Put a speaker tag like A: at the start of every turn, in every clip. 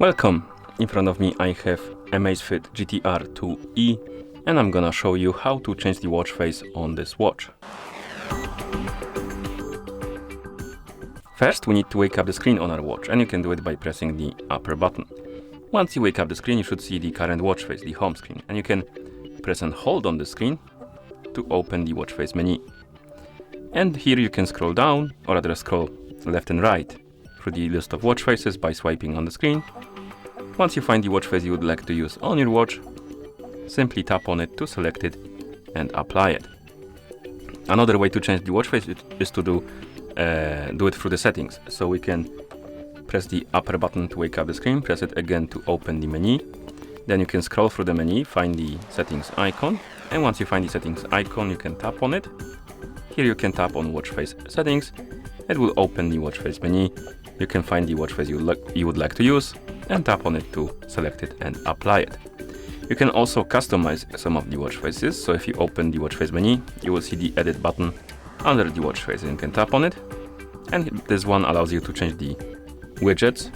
A: Welcome! In front of me I have AMAZFIT GTR 2E and I'm gonna show you how to change the watch face on this watch. First we need to wake up the screen on our watch, and you can do it by pressing the upper button. Once you wake up the screen, you should see the current watch face, the home screen, and you can press and hold on the screen to open the watch face menu. And here you can scroll down, or rather scroll left and right through the list of watch faces by swiping on the screen. Once you find the watch face you would like to use on your watch, simply tap on it to select it and apply it. Another way to change the watch face is to do it through the settings. So we can press the upper button to wake up the screen, press it again to open the menu. Then you can scroll through the menu, find the settings icon, and once you find the settings icon you can tap on it. Here you can tap on watch face settings. It will open the watch face menu. You can find the watch face you would like to use and tap on it to select it and apply it. You can also customize some of the watch faces. So if you open the watch face menu, you will see the edit button under the watch face, and you can tap on it. And this one allows you to change the widgets.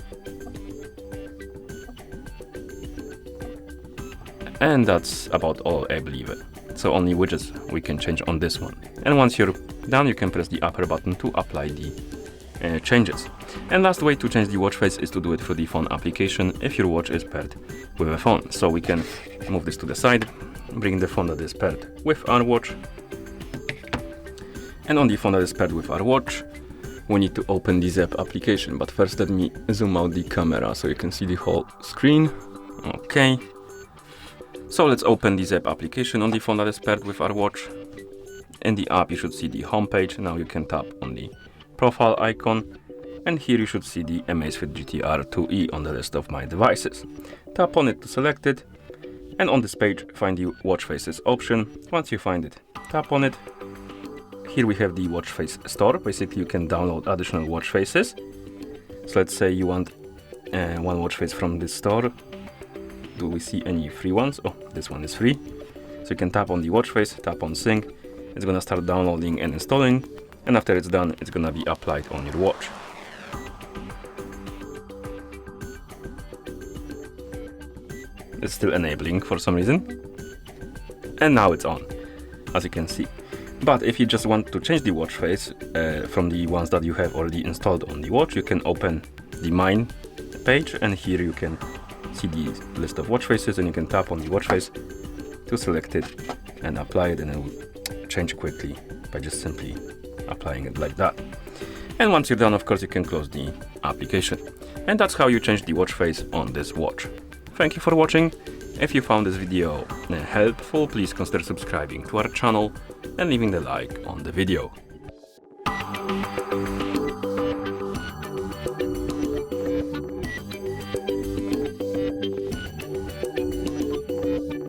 A: And that's about all, I believe. So only widgets we can change on this one. And once you're done, you can press the upper button to apply the changes. And last way to change the watch face is to do it through the phone application if your watch is paired with a phone. So we can move this to the side, bring the phone that is paired with our watch. And on the phone that is paired with our watch, we need to open the Zap application. But first let me zoom out the camera so you can see the whole screen. Okay. So let's open the Zap application on the phone that is paired with our watch. In the app you should see the home page. Now you can tap on the profile icon, and here you should see the AMAZFIT GTR 2E on the list of my devices. Tap on it to select it, and on this page find the watch faces option. Once you find it, tap on it. Here we have the watch face store. Basically you can download additional watch faces. So let's say you want one watch face from this store. Do we see any free ones? Oh, this one is free. So you can tap on the watch face, tap on sync. It's gonna start downloading and installing, and after it's done, it's gonna be applied on your watch. It's still enabling for some reason. And now it's on, as you can see. But if you just want to change the watch face from the ones that you have already installed on the watch, you can open the Mine page, and here you can see the list of watch faces, and you can tap on the watch face to select it and apply it, and it will change quickly by just simply applying it like that. And once you're done, of course, you can close the application. And that's how you change the watch face on this watch. Thank you for watching. If you found this video helpful, please consider subscribing to our channel and leaving the like on the video.